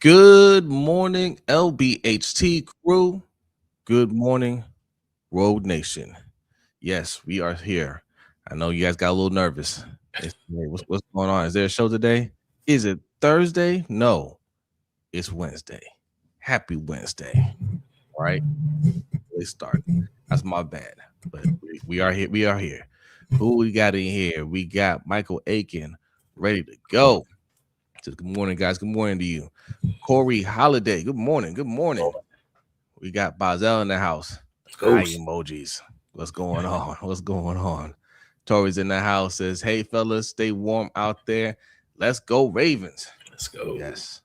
Good morning, LBHT crew. Good morning, Road Nation. Yes, we are here. I know you guys got a little nervous. What's going on? Is there a show today? Is it Thursday? No, it's Wednesday. Happy Wednesday. All right, let's start. That's my bad, but we are here. We are here. Who we got in here? We got Michael Aiken ready to go. So good morning, guys. Good morning to you. Corey Holiday. Good morning. Good morning. We got Bazel in the house. Eye emojis. What's going on? What's going on? Tori's in the house. Says, hey, fellas, stay warm out there. Let's go, Ravens. Let's go. Yes.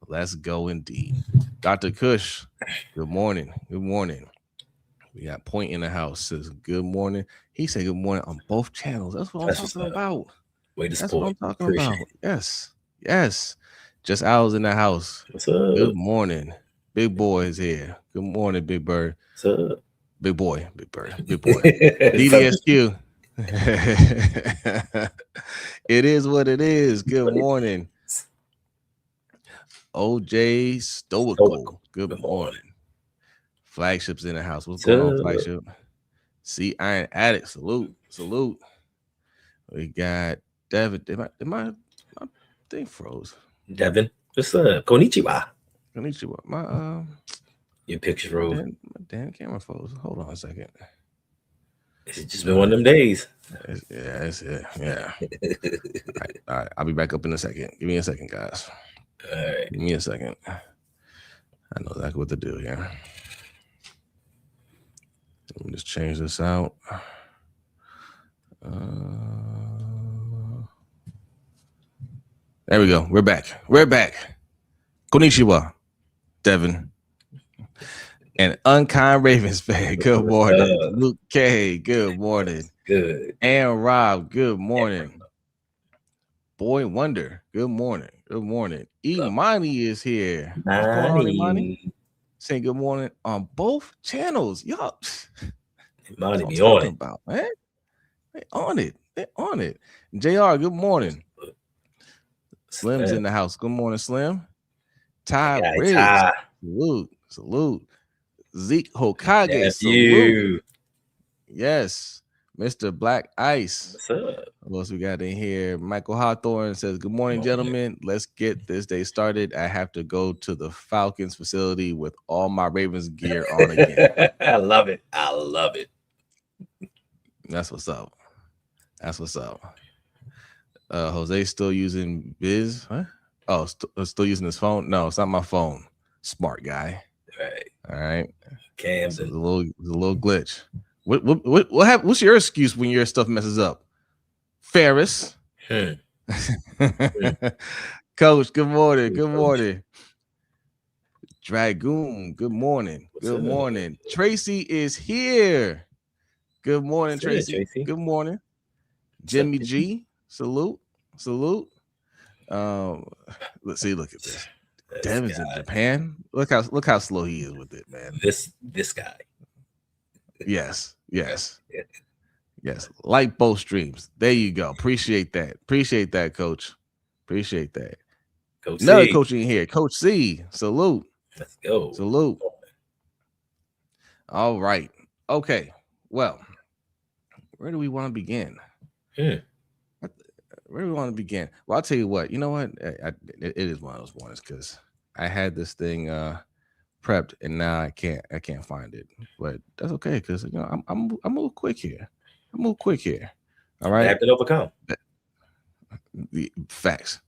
Let's go indeed. Dr. Kush. Good morning. Good morning. We got Point in the house. Says, good morning. He said good morning on both channels. That's what I'm talking about. That's what I'm talking about. Yes. Yes. Just Owls in the house. What's up? Good morning. Big boy is here. Good morning, Big Bird. What's up? Big boy, Big Bird, Big boy. DDSQ. It is what it is. Good morning. OJ Stoical. Good morning. Flagship's in the house. What's going on, Flagship? See, Iron Addict. Salute. Salute. We got Devin. My thing froze. Devin. What's up? Konnichiwa. Konnichiwa. Your picture froze. My damn camera froze. Hold on a second. It's just been one of them days. That's it. Yeah. All right. I'll be back up in a second. Give me a second, guys. All right. Give me a second. I know exactly what to do here. Let me just change this out. There we go. We're back. We're back. Konnichiwa, Devin. And Unkind Ravens fan, good morning. Luke K, good morning. Good. And Rob, good morning. Boy Wonder, good morning. Good morning. Imani is here. What's going on, Imani? Saying good morning on both channels. Y'all, Imani be on it. About, man. They on it. They on it. JR, good morning. Slim's in the house. Good morning, Slim. Ty Riggs. Salute. Zeke Hokage. Salute. Yes. Mr. Black Ice. What's up? What else we got in here? Michael Hawthorne says, good morning, gentlemen. Let's get this day started. I have to go to the Falcons facility with all my Ravens gear on again. I love it. I love it. That's what's up. That's what's up. Jose's still using Biz? Huh? Oh, still using his phone? No, it's not my phone. Smart guy. Right. All right. Camden. It's a little glitch. What happened? What's your excuse when your stuff messes up? Ferris. Coach, good morning. Good morning. Dragoon, good morning. Good morning. Tracy is here. Good morning, Tracy. Good morning. Jimmy G, salute. Let's see, look at this. Devin's in Japan. Look how slow he is with it, man. This guy. Yes. Like both streams. There you go. Appreciate that, Coach. Appreciate that. Another coach in here. Coach C. Salute. Let's go. Salute. All right. Okay. Well, where do we want to begin? Where do we want to begin? Well, I'll tell you what. You know what? It is one of those ones because I had this thing prepped and now I can't find it. But that's okay because I'm a little quick here. All right. I have to overcome. Facts.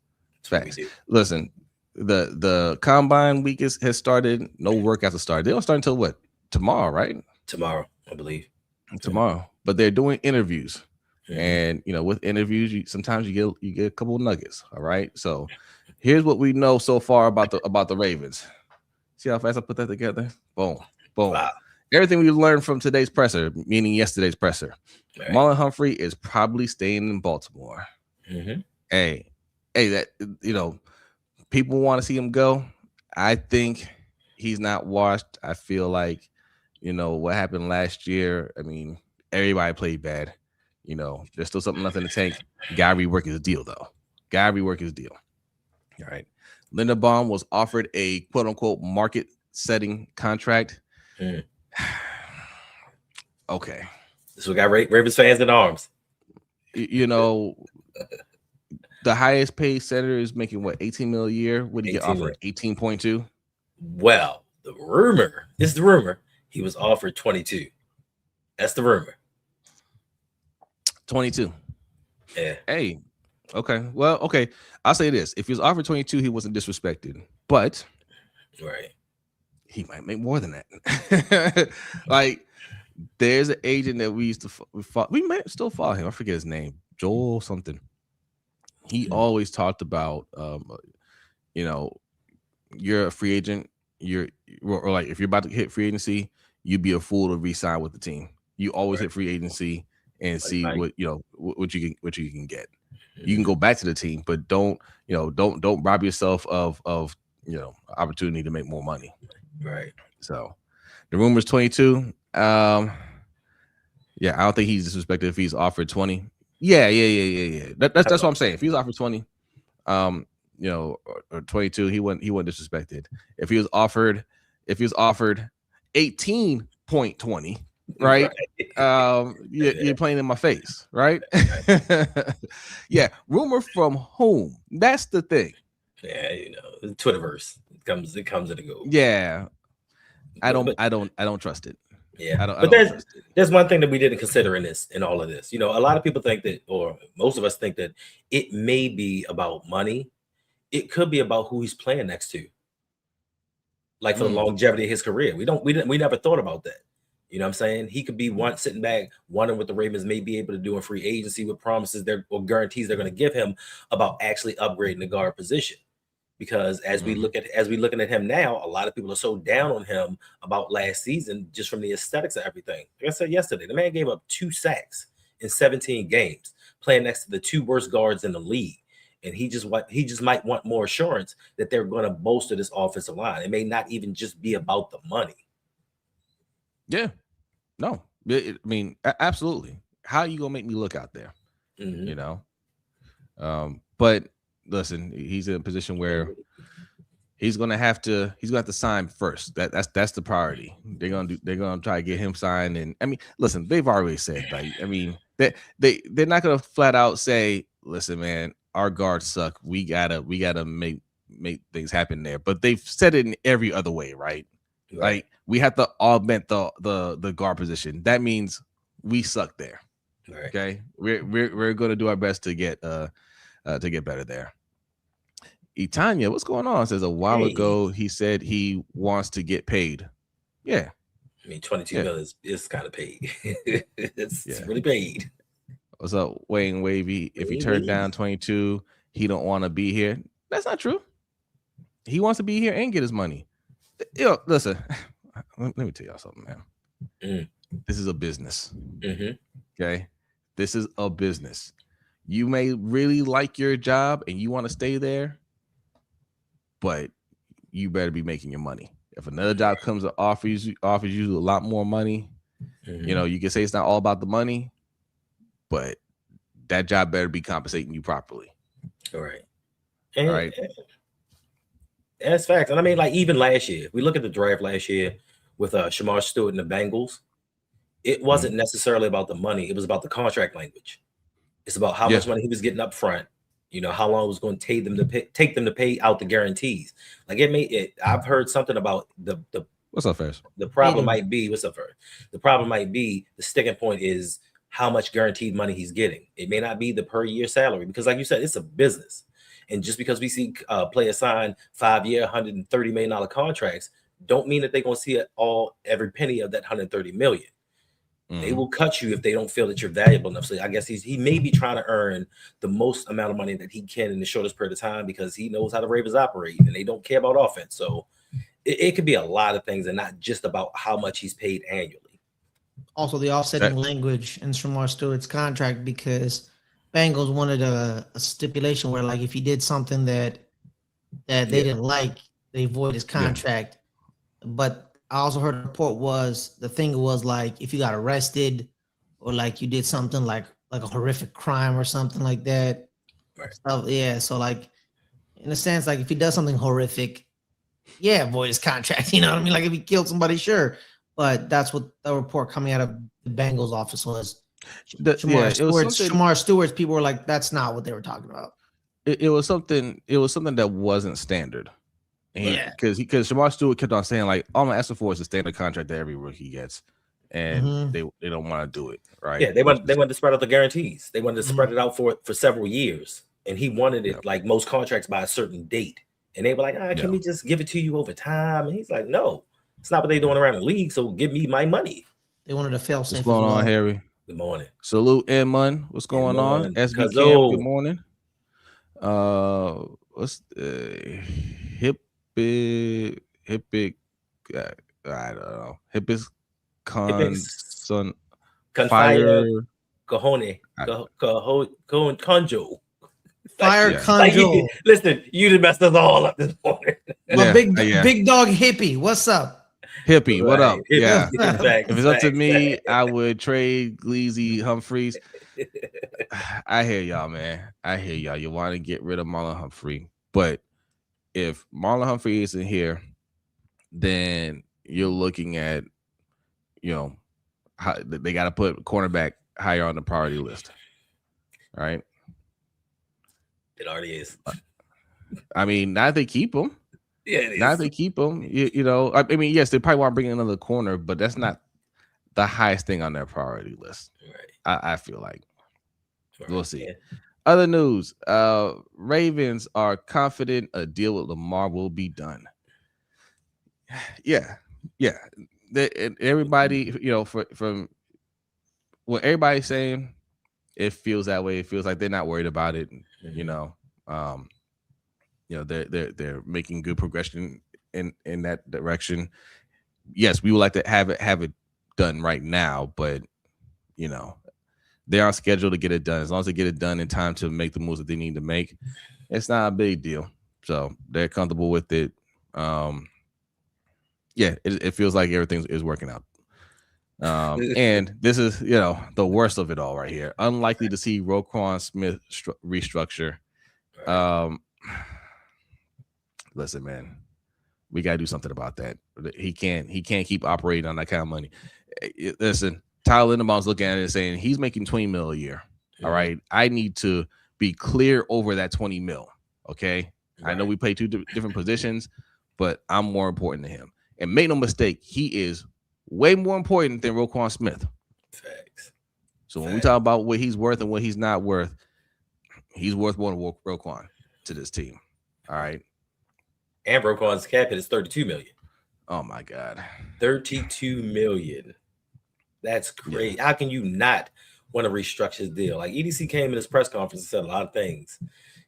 Listen, the combine week has started. No workouts have started. They don't start until what? Tomorrow, right? Tomorrow, I believe. Tomorrow, but they're doing interviews, and with interviews, sometimes you get a couple of nuggets. All right, so here's what we know so far about the Ravens. See how fast I put that together? Boom. Wow. Everything we learned from today's presser, meaning yesterday's presser. Right. Marlon Humphrey is probably staying in Baltimore. Hey, that people want to see him go. I think he's not washed. I feel like, what happened last year. I mean, everybody played bad. There's still something left in the tank. Got to rework his deal, though. All right. Linderbaum was offered a quote unquote market setting contract. Okay. This we got Ravens fans in arms. You know, the highest paid center is making what, 18 mil a year? What did he get offered? 18.2. Well, the rumor is the rumor. He was offered 22. That's the rumor. 22. Yeah. Hey. Okay. Well, okay. I'll say this. If he was offered 22, he wasn't disrespected. But right, he might make more than that. Like, there's an agent that we used to we might still follow him. I forget his name. Joel something. He always talked about you know, you're a free agent, or like if you're about to hit free agency, you'd be a fool to re-sign with the team. You always hit free agency and see what what you can get. You can go back to the team, but don't rob yourself of opportunity to make more money. Right. So the rumor's 22. Yeah, I don't think he's disrespected if he's offered 20. Yeah. That's what I'm saying. If he's offered 20, or 22, he wasn't disrespected. If he was offered 18.20, right? You're playing in my face, right? Yeah, rumor from whom? That's the thing. Yeah, the Twitterverse it comes and it goes. Yeah, I don't trust it. Yeah, but there's one thing that we didn't consider in all of this. A lot of people think that, or most of us think that it may be about money. It could be about who he's playing next to, like for the longevity of his career. We never thought about that. You know what I'm saying? He could be sitting back wondering what the Ravens may be able to do in free agency with promises or guarantees they're going to give him about actually upgrading the guard position. Because as we're looking at him now, a lot of people are so down on him about last season just from the aesthetics of everything. Like I said yesterday, the man gave up 2 sacks in 17 games, playing next to the 2 worst guards in the league. And he just might want more assurance that they're going to bolster this offensive line. It may not even just be about the money. Yeah, no, I mean, absolutely. How are you gonna make me look out there? But listen, he's in a position where he's gonna have to sign first. That's the priority. They're gonna try to get him signed. And I mean, listen, they've already said, like, I mean, they're not gonna flat out say, listen, man, our guards suck. We gotta make things happen there. But they've said it in every other way, right? Like, we have to augment the guard position. That means we suck there. Right. Okay, we're gonna do our best to get better there. Itanya, what's going on? Says a while ago he said he wants to get paid. Yeah, I mean, 22 million is kind of paid. It's really paid. What's up, Wayne Wavy? If he turned down 22, he don't want to be here. That's not true. He wants to be here and get his money. Listen, let me tell y'all something, man. This is a business. Okay, this is a business. You may really like your job and you want to stay there, but you better be making your money. If another job comes and offers you a lot more money, you can say it's not all about the money, but that job better be compensating you properly. All right. All right. That's facts. And I mean, like, even last year, we look at the draft last year with Lamar Stewart and the Bengals. It wasn't necessarily about the money. It was about the contract language. It's about how much money he was getting up front. How long it was going to take them to pay out the guarantees. Like, I've heard something about the what's up, Ferris? The problem might be the problem might be the sticking point is how much guaranteed money he's getting. It may not be the per year salary, because, like you said, it's a business. And just because we see players sign 5-year, $130 million contracts, don't mean that they're going to see every penny of that $130 million. They will cut you if they don't feel that you're valuable enough. So I guess he may be trying to earn the most amount of money that he can in the shortest period of time, because he knows how the Ravens operate and they don't care about offense. So it could be a lot of things and not just about how much he's paid annually. Also, the offsetting language in Lamar Stewart's contract, because Bengals wanted a stipulation where, like, if he did something that they didn't like, they void his contract. But I also heard a report the thing was like, if you got arrested or like you did something like a horrific crime or something like that. Right. So like in a sense, like if he does something horrific, yeah, void his contract. You know what I mean? Like if he killed somebody, sure. But that's what the report coming out of the Bengals office was. Shamar Stewart's people were like, that's not what they were talking about. It was something that wasn't standard. Because Shamar Stewart kept on saying, like, all I'm asking for is a standard contract that every rookie gets. And they don't want to do it, right? Yeah, they wanted to spread out the guarantees. They wanted to spread it out for several years. And he wanted it like most contracts by a certain date. And they were like, can we just give it to you over time? And he's like, no, it's not what they're doing around the league. So give me my money. They wanted to fail safe. What's going on, Harry? Good morning. Salute, Edmund. What's going on? SB Camp, good morning. What's Hippic? I don't know. Hippic son fire Cajone Conjo. Fire Conjo. Listen, you done messed us all up this morning. Big dog hippie. What's up? Hippie, what up? Yeah. If it's up to me, I would trade Gleazy Humphreys. I hear y'all, man. I hear y'all. You want to get rid of Marlon Humphrey. But if Marlon Humphrey isn't here, then you're looking at, how they got to put cornerback higher on the priority list. Right? It already is. I mean, now they keep him. Yeah, it is. Now they keep him. I mean, yes, they probably want to bring in another corner, but that's not the highest thing on their priority list. Right. I feel like. Right. We'll see. Yeah. Other news: Ravens are confident a deal with Lamar will be done. Yeah. Everybody, from what everybody's saying, it feels that way. It feels like they're not worried about it. They're making good progression in that direction. Yes, we would like to have it done right now, but they're on schedule to get it done. As long as they get it done in time to make the moves that they need to make, it's not a big deal. So they're comfortable with it. It feels like everything is working out. And this is, the worst of it all right here. Unlikely to see Roquan Smith restructure. Listen, man, we got to do something about that. He can't keep operating on that kind of money. Listen, Tyler Linderbaum's looking at it and saying he's making $20 million a year. All right. I need to be clear over that $20 million. Okay. Right. I know we play two different positions, but I'm more important to him. And make no mistake, he is way more important than Roquan Smith. Facts. So when we talk about what he's worth and what he's not worth, he's worth more than Roquan to this team. All right. And Roquan's cap hit is $32 million. Oh my God. $32 million. That's great. Yeah. How can you not want to restructure his deal? Like EDC came in his press conference and said a lot of things,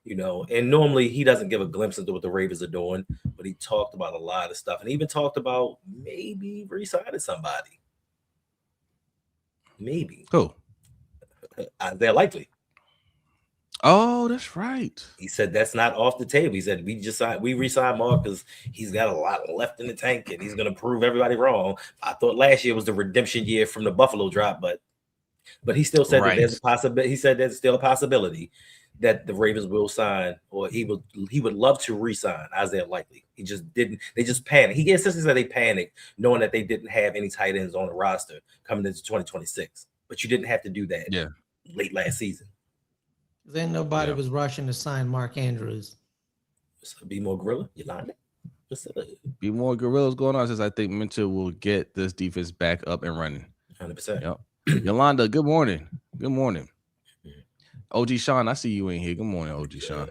and normally he doesn't give a glimpse into what the Ravens are doing, but he talked about a lot of stuff and even talked about maybe re-signing somebody. Maybe. Who? They're likely. Oh, that's right. He said that's not off the table. He said we re-signed Mark because he's got a lot left in the tank and he's going to prove everybody wrong. I thought last year was the redemption year from the Buffalo drop, but he still said that there's a possibility. He said there's still a possibility that the Ravens will sign, or he would love to re-sign Isaiah Likely. He just didn't. They just panicked. He essentially said they panicked, knowing that they didn't have any tight ends on the roster coming into 2026. But you didn't have to do that late last season. Then nobody was rushing to sign Mark Andrews. So be more gorilla, Yolanda. Be more gorillas going on, since I think Minter will get this defense back up and running. 100%. Yep. Yolanda, good morning. Good morning. OG Sean, I see you in here. Good morning, OG Sean.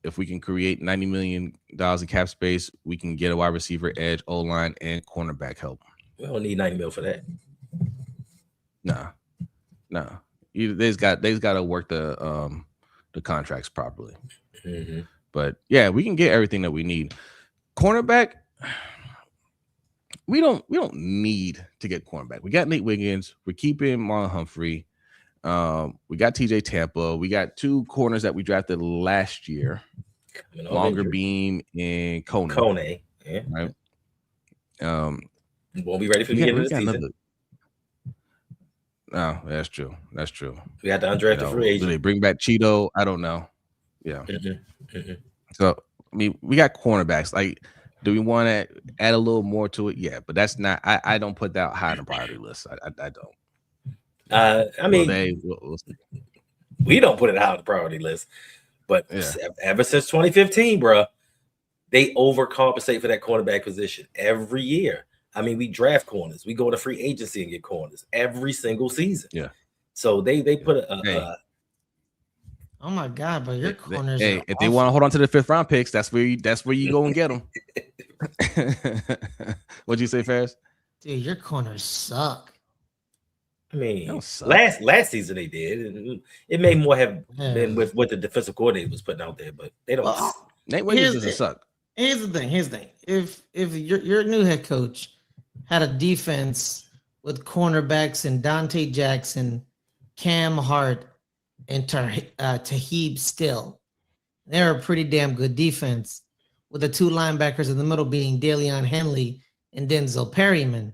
If we can create $90 million in cap space, we can get a wide receiver, edge, O-line, and cornerback help. We don't need $90 million for that. Nah. They've got to work the contracts properly. Mm-hmm. But yeah, we can get everything that we need. Cornerback, we don't need to get cornerback. We got Nate Wiggins. We're keeping Marlon Humphrey. We got TJ Tampa. We got two corners that we drafted last year. Longer Beam and Kone. Yeah. Right. Won't be ready for the beginning of the season. No, that's true. We got the undrafted free agent. Do they bring back Cheeto? I don't know. Yeah. Mm-hmm. So I mean, we got cornerbacks. Like, do we want to add a little more to it? Yeah, but that's not. I don't put that high on the priority list. I don't. I mean, We'll see. we don't put it high on the priority list, but ever since 2015, bro, they overcompensate for that cornerback position every year. I mean, we draft corners, we go to free agency and get corners every single season. Yeah. So they put oh my God, but your corners hey, are if they want to hold on to the 5th round picks, that's where you go and get them. What'd you say, Ferris? Dude, your corners suck. I mean, last season they did. It may more have been with what the defensive coordinator was putting out there, but they don't. Nate Wiggins doesn't suck. Here's the thing. If your new head coach had a defense with cornerbacks and Dante Jackson, Cam Hart, and Tahib Still, they're a pretty damn good defense, with the 2 linebackers in the middle being DeLeon Henley and Denzel Perryman.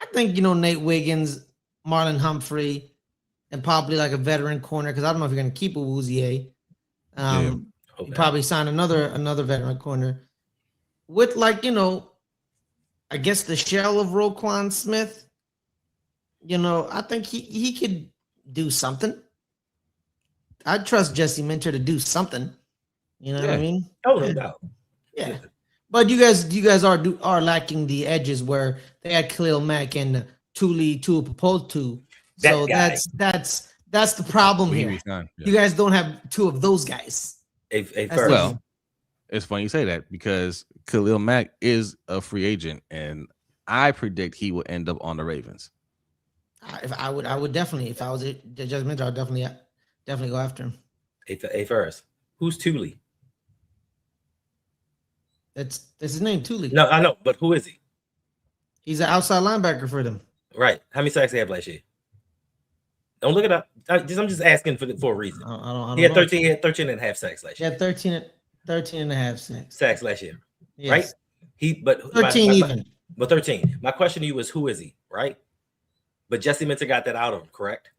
I think, Nate Wiggins, Marlon Humphrey, and probably like a veteran corner, because I don't know if you're going to keep Awuzie. You probably sign another veteran corner with, like, I guess the shell of Roquan Smith. I think he could do something. I'd trust Jesse Minter to do something. You know what I mean? Oh, no doubt. Yeah. But you guys are lacking the edges where they had Khalil Mack and Tuli Tuipulotu. So that's the problem here. You guys don't have 2 of those guys. Well, it's funny you say that, because Khalil Mack is a free agent, and I predict he will end up on the Ravens. I would definitely, if I was Jesse Minter, I'd definitely go after him. First, who's Tuli? That's his name, Tuli. No, I know, but who is he? He's an outside linebacker for them. Right. How many sacks he have last year? Don't look it up. I'm just asking for a reason. I don't he had know. 13. He had 13 and a half sacks last year. He had 13 and a half sacks last year. Yes. Right? But 13 even. But 13. My question to you is, who is he? Right? But Jesse Minter got that out of him, correct?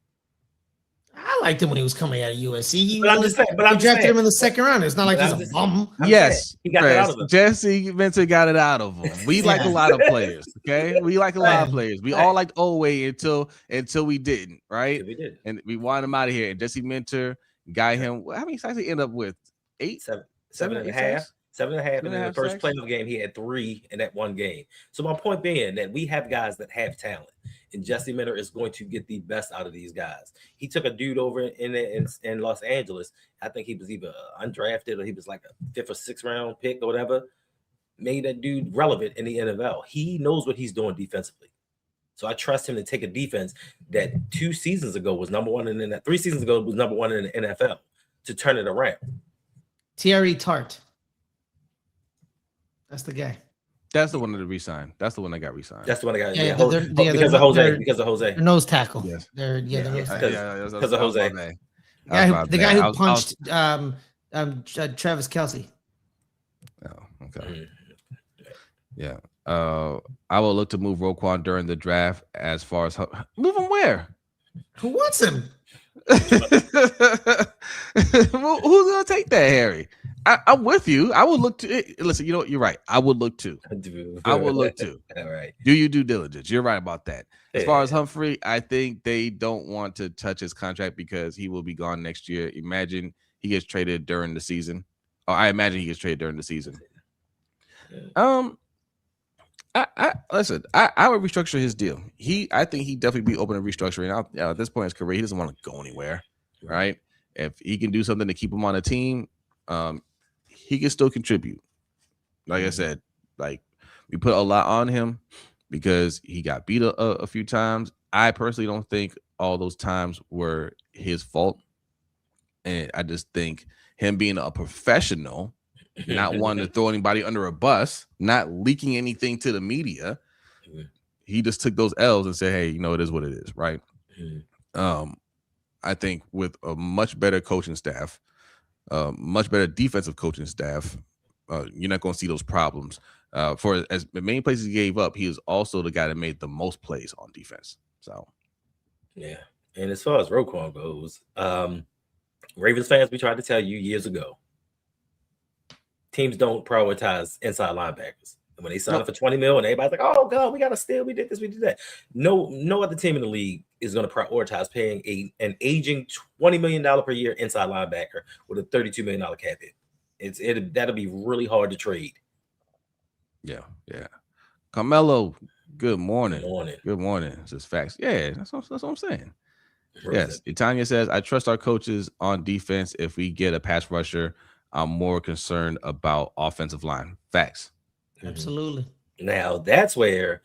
I liked him when he was coming out of USC. I'm just saying. We drafted him in the 2nd round. It's not like he's a bum. Yes, he got that out of him. Jesse Minter got it out of him. We like a lot of players. Okay, we like a lot of players. We all liked Oweh until we didn't, right? We did, and we wanted him out of here. And Jesse Minter got him. How many sacks did he end up with? 8, 7 and a half. 7.5. And in the first play of the game, he had 3 in that one game. So my point being that we have guys that have talent, and Jesse Minter is going to get the best out of these guys. He took a dude over in Los Angeles. I think he was either undrafted or he was like a 5th or 6th round pick or whatever. Made that dude relevant in the NFL. He knows what he's doing defensively. So I trust him to take a defense that 2 seasons ago was number 1 in the 3 seasons ago was number 1 in the NFL to turn it around. Thierry Tart. That's the guy. That's the one that re-signed. That's the one that got re-signed. That's the one that got because of Jose. Because of Jose. Nose tackle. Yes. Because of Jose. The guy who punched Travis Kelce. Oh, okay. Yeah. I will look to move Roquan during the draft. As far as move him where? Who wants him? Who's gonna take that, Harry? I'm with you. I would look to listen. You know what? You're right. I would look too. I would look too. All right. Do your due diligence. You're right about that. As far as Humphrey, I think they don't want to touch his contract because he will be gone next year. Imagine he gets traded during the season. I imagine he gets traded during the season. I listen. I would restructure his deal. I think he'd definitely be open to restructuring. At this point in his career, he doesn't want to go anywhere, right? If he can do something to keep him on the team, he can still contribute. Like I said, like we put a lot on him because he got beat a few times. I personally don't think all those times were his fault, and I just think him being a professional, not wanting to throw anybody under a bus, not leaking anything to the media, he just took those L's and said, "Hey, you know, it is what it is," right? I think with a much better coaching staff, much better defensive coaching staff, you're not going to see those problems. For as the main places he gave up, he is also the guy that made the most plays on defense. So, yeah. And as far as Roquan goes, Ravens fans, we tried to tell you years ago, teams don't prioritize inside linebackers. And when they sign up for 20 mil and everybody's like, oh God, we got to steal, we did this, we did that. No other team in the league is going to prioritize paying an aging $20 million per year inside linebacker with a $32 million cap hit. That'll be really hard to trade. Yeah. Carmelo, good morning. Good morning. It's just facts. Yeah, that's what I'm saying. Yes. Tanya says, I trust our coaches on defense. If we get a pass rusher, I'm more concerned about offensive line. Facts. Absolutely. Now that's where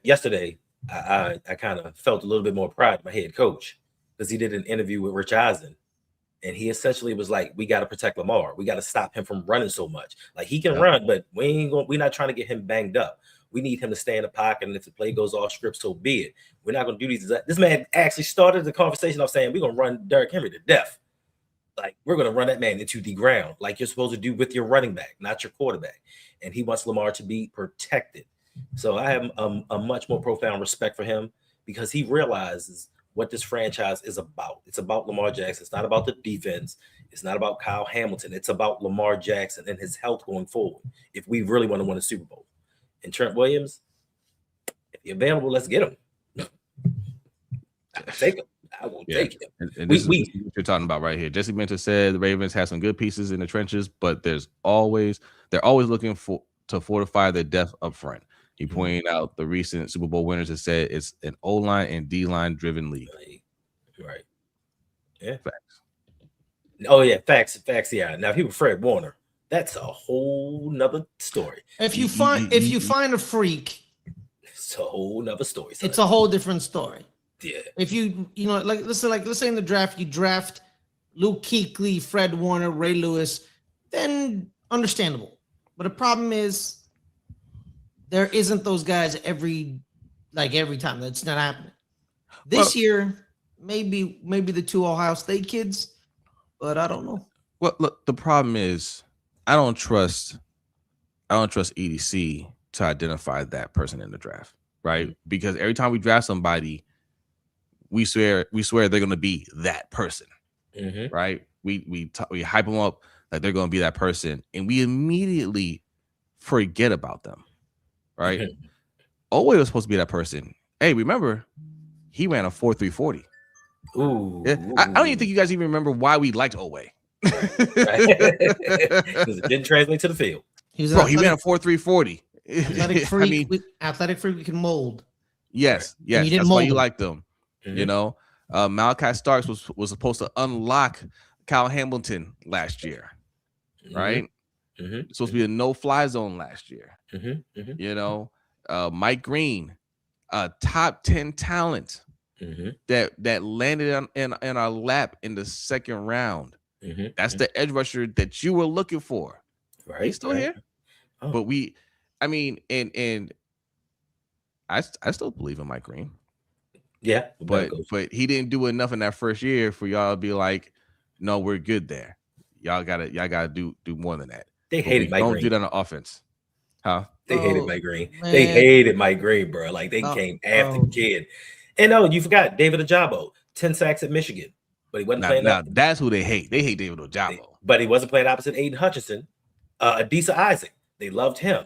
yesterday I kind of felt a little bit more pride in my head coach, because he did an interview with Rich Eisen, and he essentially was like, we got to protect Lamar. We got to stop him from running so much. Like, he can run, but we're not trying to get him banged up. We need him to stay in the pocket, and if the play goes off script, so be it. We're not going to do these. This man actually started the conversation of saying we're going to run Derrick Henry to death. Like, we're going to run that man into the ground, like you're supposed to do with your running back, not your quarterback. And he wants Lamar to be protected. So I have a much more profound respect for him, because he realizes what this franchise is about. It's about Lamar Jackson. It's not about the defense. It's not about Kyle Hamilton. It's about Lamar Jackson and his health going forward, if we really want to win a Super Bowl. And Trent Williams, if you're available, let's get him. I'll take him. I will take him. And this is what you're talking about right here. Jesse Minter said the Ravens have some good pieces in the trenches, but they're always looking to fortify their depth up front. He pointed out the recent Super Bowl winners and said it's an O-line and D-line driven league. Right. Yeah. Facts. Oh yeah, facts. Yeah. Now, if he was Fred Warner, that's a whole nother story. If you find a freak, it's a whole nother story. It's a whole different story. Yeah. If let's say in the draft you draft Luke Kuechly, Fred Warner, Ray Lewis, then understandable. But the problem is there isn't those guys every time. That's not happening. This year, maybe the two Ohio State kids, but I don't know. Well, look, the problem is I don't trust EDC to identify that person in the draft, right? Because every time we draft somebody, we swear they're going to be that person, right? We hype them up like they're going to be that person, and we immediately forget about them, right? Oweh was supposed to be that person. Hey, remember, he ran a 4.340. Ooh, I don't even think you guys even remember why we liked Oweh. Because it didn't translate to the field. He ran a 4.340. Athletic freak we can mold. Yes, that's why you liked them. You know, Malachi Starks was supposed to unlock Kyle Hamilton last year, right? Supposed to be a no-fly zone last year. You know, Mike Green, a top 10 talent that landed in our lap in the second round. That's the edge rusher that you were looking for. Right, he's still here, but I still believe in Mike Green. Yeah, but he didn't do enough in that first year for y'all to be like, no, we're good there. Y'all gotta do more than that. They hated Mike Green. Don't do that on offense, huh? They hated Mike Green. Man. They hated Mike Green, bro. Like, they came after the kid. And you forgot David Ojabo, 10 sacks at Michigan, but he wasn't playing. Now that's who they hate. They hate David Ojabo, but he wasn't playing opposite Aiden Hutchinson. Adisa Isaac, they loved him.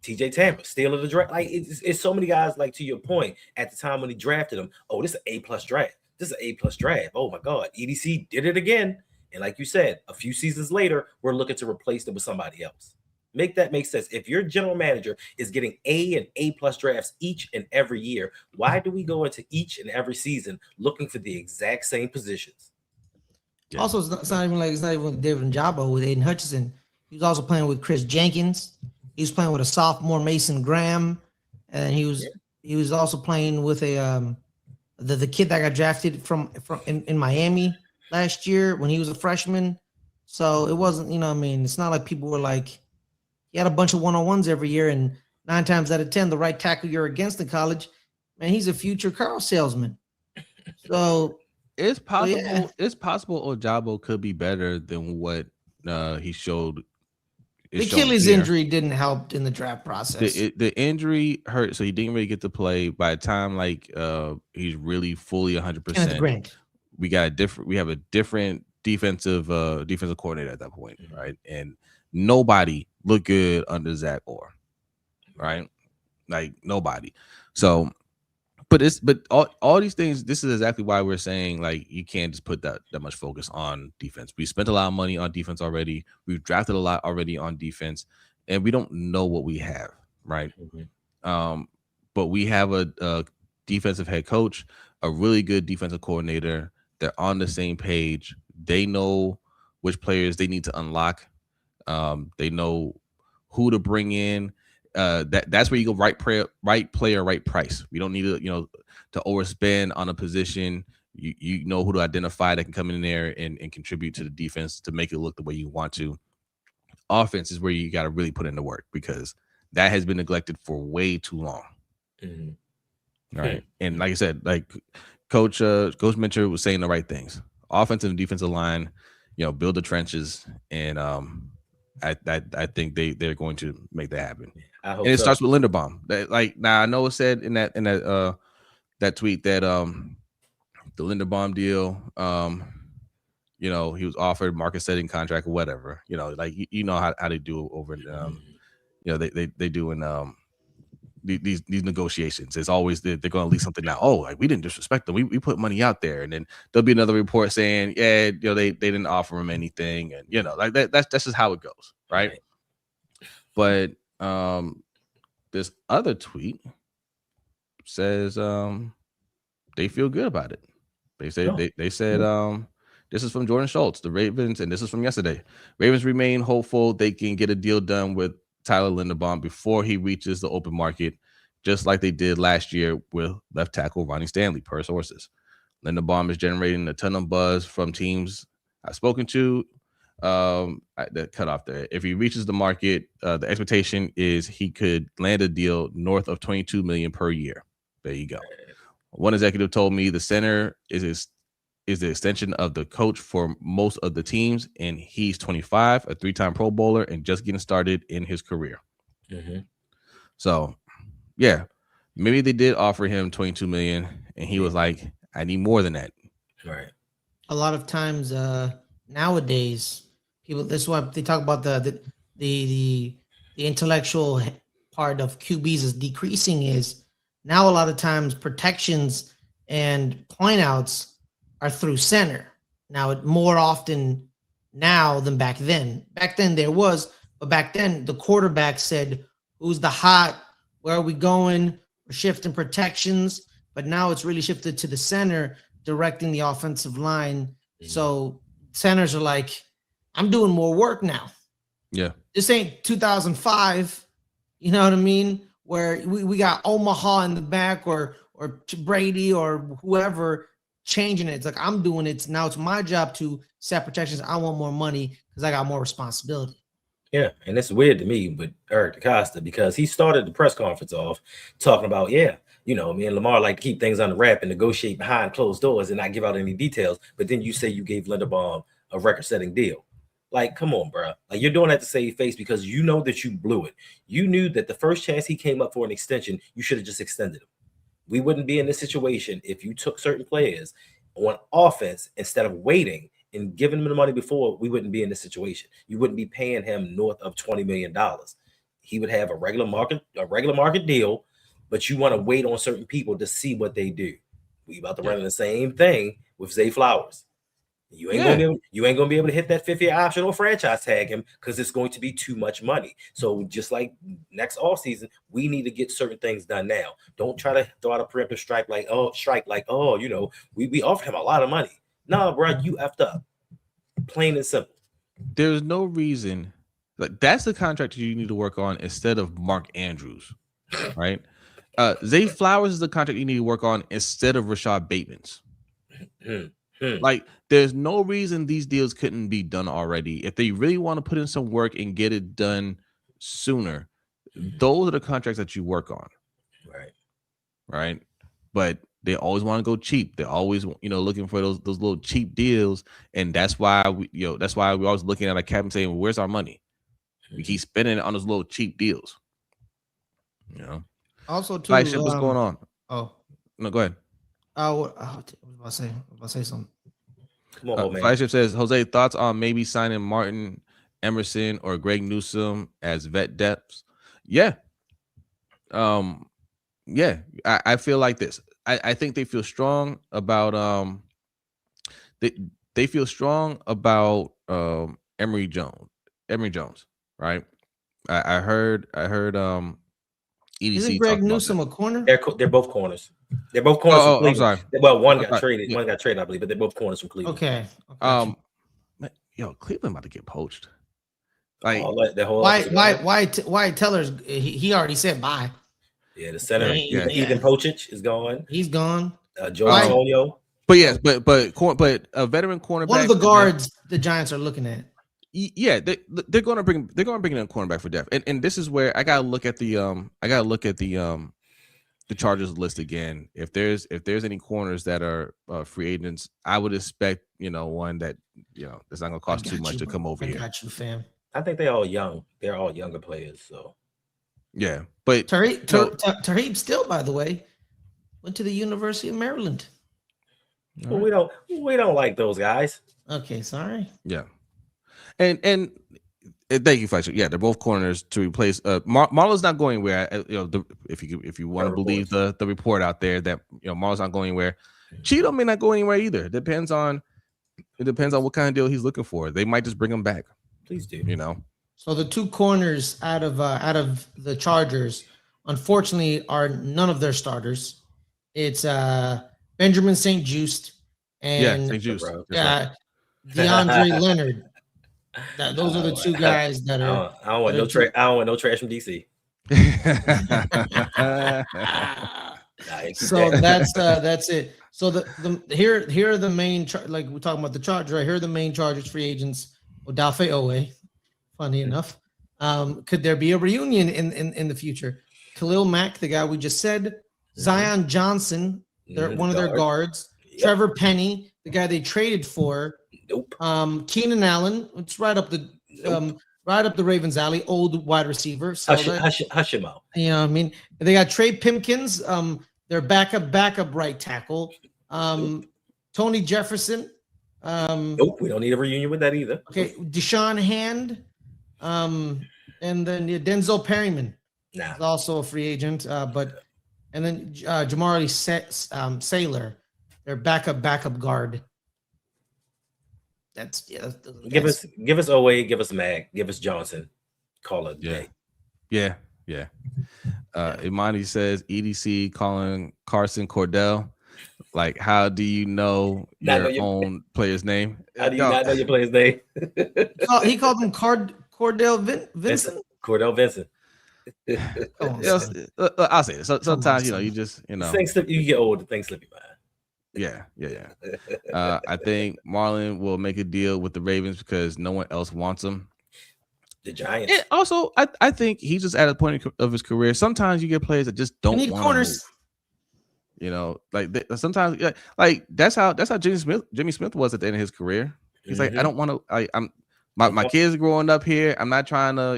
TJ Tampa, steal of the draft. Like, it's so many guys, like, to your point, at the time when he drafted him, oh, this is an A+ draft. This is an A+ draft. Oh my God. EDC did it again. And like you said, a few seasons later, we're looking to replace them with somebody else. Make that make sense. If your general manager is getting A and A+ drafts each and every year, why do we go into each and every season looking for the exact same positions? Yeah. Also, it's not even David Ojabo with Aiden Hutchinson. He was also playing with Chris Jenkins. He was playing with a sophomore Mason Graham, and he was also playing with the kid that got drafted from in Miami last year when he was a freshman. So it wasn't, it's not like people were like, he had a bunch of one-on-ones every year, and 9 times out of 10, the right tackle you're against in college, man, he's a future car salesman. So it's possible. Yeah. It's possible Ojabo could be better than what he showed. The Achilles injury didn't help in the draft process. The injury hurt, so he didn't really get to play. By the time he's really fully 100%, we have a different defensive coordinator at that point, right? And nobody looked good under Zach Orr, right? Like nobody. So, but all these things. This is exactly why we're saying like you can't just put that much focus on defense. We spent a lot of money on defense already. We've drafted a lot already on defense, and we don't know what we have, right? But we have a defensive head coach, a really good defensive coordinator. They're on the same page. They know which players they need to unlock. They know who to bring in. That's where you go right player, right price. We don't need to overspend on a position. You know who to identify that can come in there and contribute to the defense to make it look the way you want to. Offense is where you got to really put in the work because that has been neglected for way too long. Right. And like I said, like Coach Minter was saying the right things. Offensive and defensive line, build the trenches, and I think they're going to make that happen. I hope and it so. starts with Linderbaum. Now I know it said in that tweet that the Linderbaum deal, he was offered market setting contract or whatever. How they do over in they do in these negotiations. It's always they're going to leak something now. Oh, like we didn't disrespect them. We put money out there, and then there'll be another report saying, yeah, they didn't offer him anything, and like that's just how it goes, right? But this other tweet says they feel good about it. They say they said this is from Jordan Schultz, the Ravens, and this is from yesterday. Ravens remain hopeful they can get a deal done with Tyler Linderbaum before he reaches the open market, just like they did last year with left tackle Ronnie Stanley, per sources. Linderbaum is generating a ton of buzz from teams I've spoken to. That cut off there. If he reaches the market, the expectation is he could land a deal north of $22 million per year. There you go. One executive told me the center is the extension of the coach for most of the teams, and he's 25, a 3-time Pro Bowler, and just getting started in his career. So, yeah, maybe they did offer him $22 million, and he was like, "I need more than that." Right. A lot of times, nowadays, people. That's why they talk about the intellectual part of QBs is decreasing. Is now a lot of times protections and point outs are through center. Now, it more often now than back then. Back then there was, but back then the quarterback said, "Who's the hot? Where are we going? We're shifting protections." But now it's really shifted to the center, directing the offensive line. So centers are like, "I'm doing more work now." Yeah. This ain't 2005. You know what I mean? Where we got Omaha in the back or Brady or whoever changing it. It's like, I'm doing it. Now it's my job to set protections. I want more money because I got more responsibility. Yeah, and it's weird to me, but Eric DeCosta, because he started the press conference off talking about, me and Lamar like to keep things on the wrap and negotiate behind closed doors and not give out any details. But then you say you gave Linderbaum a record-setting deal. Like, come on, bro. Like, you're doing that to save face because you know that you blew it. You knew that the first chance he came up for an extension, you should have just extended him. We wouldn't be in this situation if you took certain players on offense instead of waiting and giving him the money before. We wouldn't be in this situation. You wouldn't be paying him north of $20 million. He would have a regular market deal, but you want to wait on certain people to see what they do. We about to run the same thing with Zay Flowers. You ain't gonna be able to hit that 5th-year option or franchise tag him because it's going to be too much money. So just like next offseason, we need to get certain things done now. Don't try to throw out a preemptive strike we offered him a lot of money. No, bro, you effed up. Plain and simple. There's no reason. Like, that's the contract you need to work on instead of Mark Andrews, right? Zay Flowers is the contract you need to work on instead of Rashad Bateman's. Like, there's no reason these deals couldn't be done already. If they really want to put in some work and get it done sooner, those are the contracts that you work on. Right. But they always want to go cheap. They're always, looking for those little cheap deals. And that's why we're always looking at a cap and saying, well, where's our money? We keep spending it on those little cheap deals. Also, too, what's going on? Oh, no, go ahead. I was about to say something. Come on, man. Flagship says, Jose, thoughts on maybe signing Martin Emerson or Greg Newsome as vet depths? Yeah. Yeah. I feel like this. I think they feel strong about they feel strong about Emory Jones, right? I heard EDC Isn't Greg talk about Newsome that. a corner? They're both corners. They're both corners from Cleveland. I'm sorry. Well, one got sorry. traded. Yeah. One got traded, I believe, but they're both corners from Cleveland. Okay. Man, Cleveland about to get poached. Like why Teller's he already said bye. Yeah, the center Ethan Pochich is gone. He's gone. Joe Antonio. But yes, but a veteran cornerback. One of the guards the Giants are looking at. Yeah, they're going to bring in a cornerback for depth, and this is where I gotta look at the Chargers list again. If there's any corners that are free agents, I would expect one that that's not going to cost too much to come over here. I got you, fam. I think they're all young. They're all younger players. So yeah, but Tariq still, by the way, went to the University of Maryland. Well, we don't like those guys. Okay, sorry. Yeah, and thank you, Fletcher. Yeah, they're both corners to replace. Marlon's not going anywhere. If you want to believe the report out there that Marlon's not going anywhere. Cheeto may not go anywhere either. It depends on what kind of deal he's looking for. They might just bring him back. Please do. So the two corners out of the Chargers, unfortunately, are none of their starters. It's Benjamin St. Juste and St. Juste. DeAndre Leonard. Those are the two guys that are. I don't want no trash. I don't want no trash from DC. So that's it. So here are the main like we're talking about the Chargers. Right here are the main Chargers free agents. Odafe Owe. Funny enough, could there be a reunion in the future? Khalil Mack, the guy we just said, Zion Johnson, one of their guards. Yep. Trevor Penny, the guy they traded for. Nope. Keenan Allen, it's right up the Ravens alley, old wide receiver. So hush him out. You know what I mean? They got Trey Pipkins, their backup right tackle. Tony Jefferson. Nope, we don't need a reunion with that either. Okay, Deshaun Hand, and then Denzel Perryman is also a free agent. And then Jamari Sailor, their backup guard. Give us Owe, give us Mag, give us Johnson. Call it day. Yeah. Imani says EDC calling Carson Cordell. Like, how do you know your own player's name? How do you not know your player's name? He called him Cordell Vincent. Cordell Vincent. I'll say it. So sometimes you just you get old, things slip your mind. Yeah. I think Marlon will make a deal with the Ravens because no one else wants him. The Giants. And also, I think he's just at a point of his career. Sometimes you get players that just don't want corners. Sometimes like that's how Jimmy Smith was at the end of his career. He's like, I don't want to. My kids are growing up here. I'm not trying to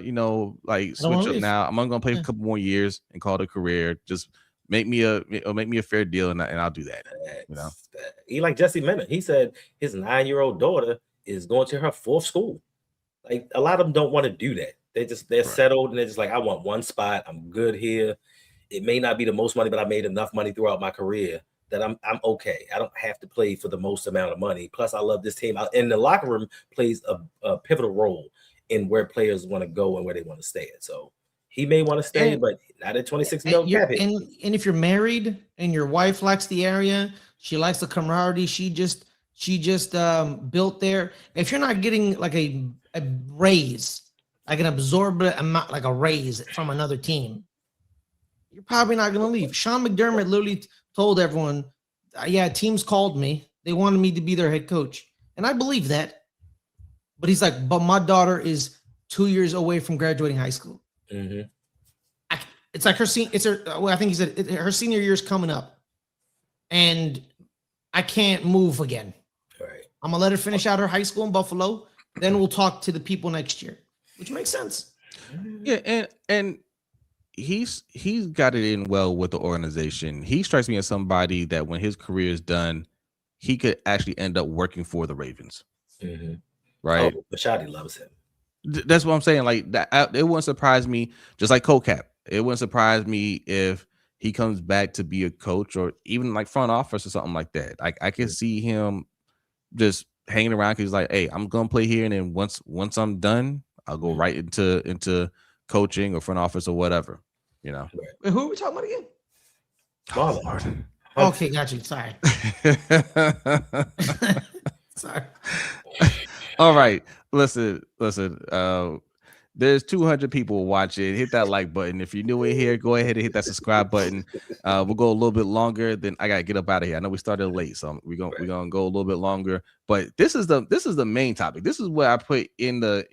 switch up now. I'm only gonna play a couple more years and call it a career. Just make me a fair deal and I'll do that. He like Jesse Minott. He said his 9-year-old daughter is going to her 4th school. Like a lot of them don't want to do that. They're settled and they're just like, I want one spot. I'm good here. It may not be the most money, but I made enough money throughout my career that I'm okay. I don't have to play for the most amount of money. Plus, I love this team. And the locker room plays a pivotal role in where players want to go and where they want to stay at. So he may want to stay, but not at 26 million. And if you're married and your wife likes the area, she likes the camaraderie. She just built there. If you're not getting like a raise, like an absorbent amount, like a raise from another team, you're probably not going to leave. Sean McDermott literally told everyone, teams called me. They wanted me to be their head coach. And I believe that. But he's like, but my daughter is 2 years away from graduating high school. Mm-hmm. It's like I think he said her senior year is coming up. And I can't move again. Right. I'm going to let her finish out her high school in Buffalo. Then we'll talk to the people next year, which makes sense. Yeah, and he's got it in well with the organization. He strikes me as somebody that when his career is done, he could actually end up working for the Ravens. Mm-hmm. Right? Oh, Bashotti loves him. That's what I'm saying. Like that, it wouldn't surprise me. Just like CoCap, it wouldn't surprise me if he comes back to be a coach or even like front office or something like that. Like I can see him just hanging around because he's like, hey, I'm gonna play here, and then once I'm done, I'll go right into coaching or front office or whatever. You know. Wait, who are we talking about again? Oh, Lord. Okay, got you. Sorry. Sorry. All right. Listen. There's 200 people watching. Hit that like button. If you're new in here, go ahead and hit that subscribe button. We'll go a little bit longer. Then I gotta get up out of here. I know we started late, so we're gonna go a little bit longer. But this is the main topic. This is what I put in the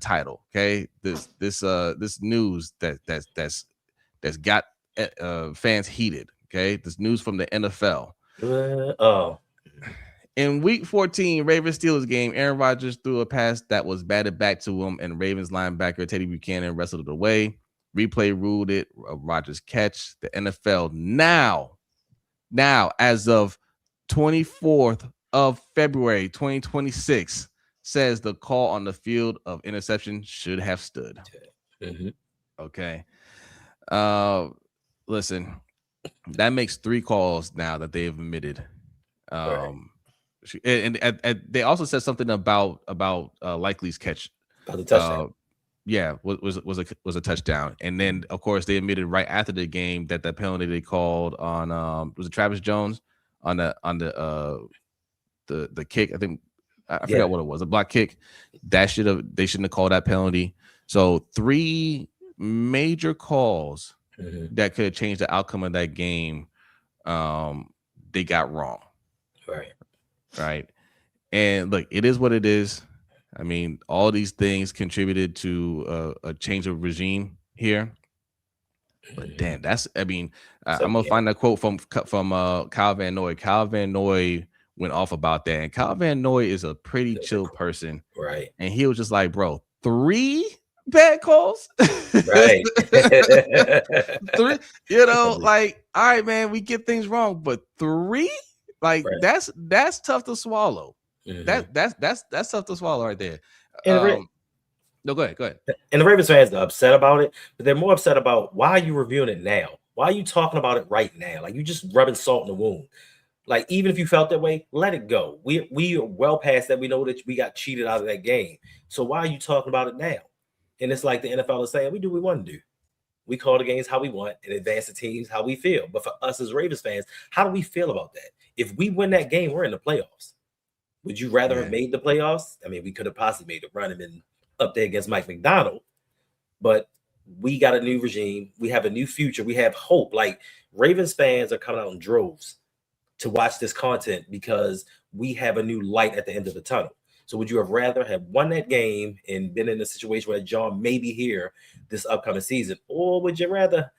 title. Okay, this news that's got fans heated. Okay, this news from the NFL. In week 14, Ravens Steelers game, Aaron Rodgers threw a pass that was batted back to him, and Ravens linebacker Teddy Buchanan wrestled it away. Replay ruled it a Rodgers catch. The NFL now, as of 24th of February 2026, says the call on the field of interception should have stood. Mm-hmm. Okay. Listen, that makes 3 calls now that they have admitted. And they also said something about Likely's catch. About the touchdown. Was a touchdown. And then of course they admitted right after the game that the penalty they called on was it Travis Jones on the kick. I think I forgot what it was, a block kick. They shouldn't have called that penalty. So 3 major calls that could have changed the outcome of that game. They got wrong. Right. And look, it is what it is. I mean, all these things contributed to a change of regime here. But damn, I'm gonna find that quote from Kyle Van Noy. Kyle Van Noy went off about that, and Kyle Van Noy is a pretty chill person, right? And he was just like, "Bro, 3 bad calls, right? 3, like, all right, man, we get things wrong, but 3." Like that's tough to swallow. Mm-hmm. That's tough to swallow right there. No, go ahead. And the Ravens fans are upset about it, but they're more upset about why are you reviewing it now? Why are you talking about it right now? Like you just rubbing salt in the wound. Like even if you felt that way, let it go. We are well past that. We know that we got cheated out of that game. So why are you talking about it now? And it's like the NFL is saying, we do what we want to do. We call the games how we want and advance the teams how we feel. But for us as Ravens fans, how do we feel about that? If we win that game, we're in the playoffs. Would you rather have made the playoffs? I mean, we could have possibly made a run and been up there against Mike McDonald, but we got a new regime. We have a new future. We have hope. Like Ravens fans are coming out in droves to watch this content because we have a new light at the end of the tunnel. So would you have rather have won that game and been in a situation where John may be here this upcoming season? Or would you rather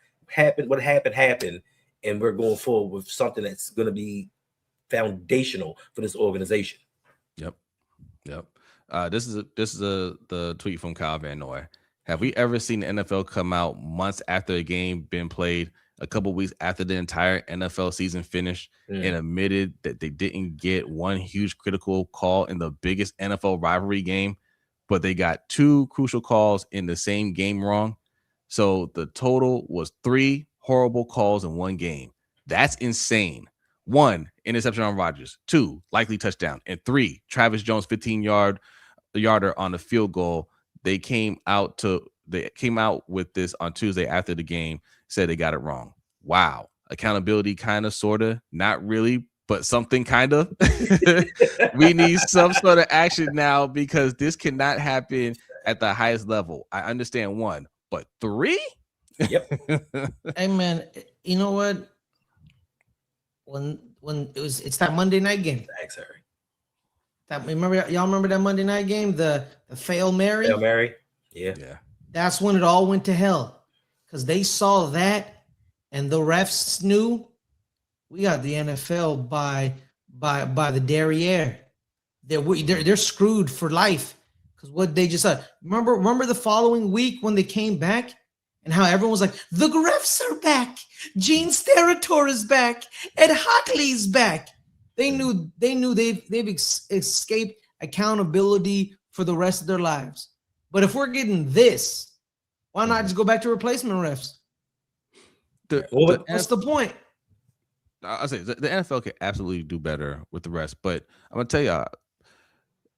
what happened and we're going forward with something that's going to be foundational for this organization? Yep. This is the tweet from Kyle Van Noy. Have we ever seen the NFL come out months after a game been played, a couple weeks after the entire NFL season finished, and admitted that they didn't get one huge critical call in the biggest NFL rivalry game, but they got 2 crucial calls in the same game wrong? So the total was 3 horrible calls in one game. That's insane. 1, interception on Rodgers. 2, likely touchdown. And 3, Travis Jones 15-yarder on the field goal. They came out with this on Tuesday after the game, said they got it wrong. Wow. Accountability, kind of, sort of, not really, but something kind of. We need some sort of action now because this cannot happen at the highest level. I understand 1, but 3? Yep. Hey man, you know what? When it's that Monday night game. Thanks, Harry. Y'all remember that Monday night game? The Fail Mary? Fail Mary. Yeah. That's when it all went to hell. Because they saw that and the refs knew we got the NFL by the derriere. They're screwed for life. Because what they just said. Remember the following week when they came back and how everyone was like, the refs are back. Gene Steratore is back. Ed Hockley's back. They knew they've escaped accountability for the rest of their lives. But if we're getting this, why not just go back to replacement refs? What's the point? I say the NFL can absolutely do better with the rest, but I'm gonna tell y'all,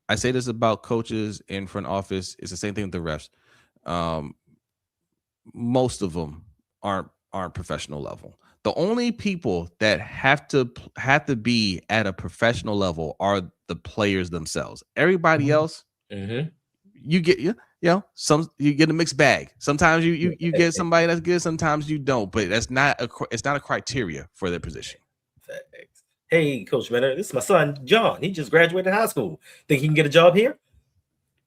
I say this about coaches in front office. It's the same thing with the refs. Most of them aren't professional level. The only people that have to be at a professional level are the players themselves. Everybody else, you get you get a mixed bag. Sometimes you get somebody that's good, sometimes you don't. But it's not a criteria for their position. Thanks. Hey, Coach Mentor, this is my son John. He just graduated high school. Think he can get a job here?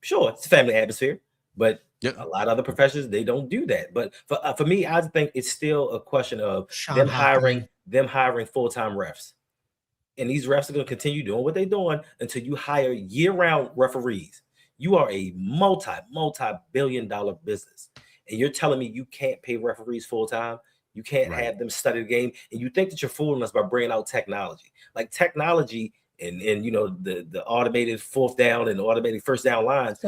Sure, it's a family atmosphere, but a lot of other professions, they don't do that. But for me, I think it's still a question of them hiring full-time refs. And these refs are going to continue doing what they're doing until you hire year-round referees. You are a multi-billion-dollar business. And you're telling me you can't pay referees full-time? You can't have them study the game, and you think that you're fooling us by bringing out technology. Like technology and the automated fourth down and automated first down lines.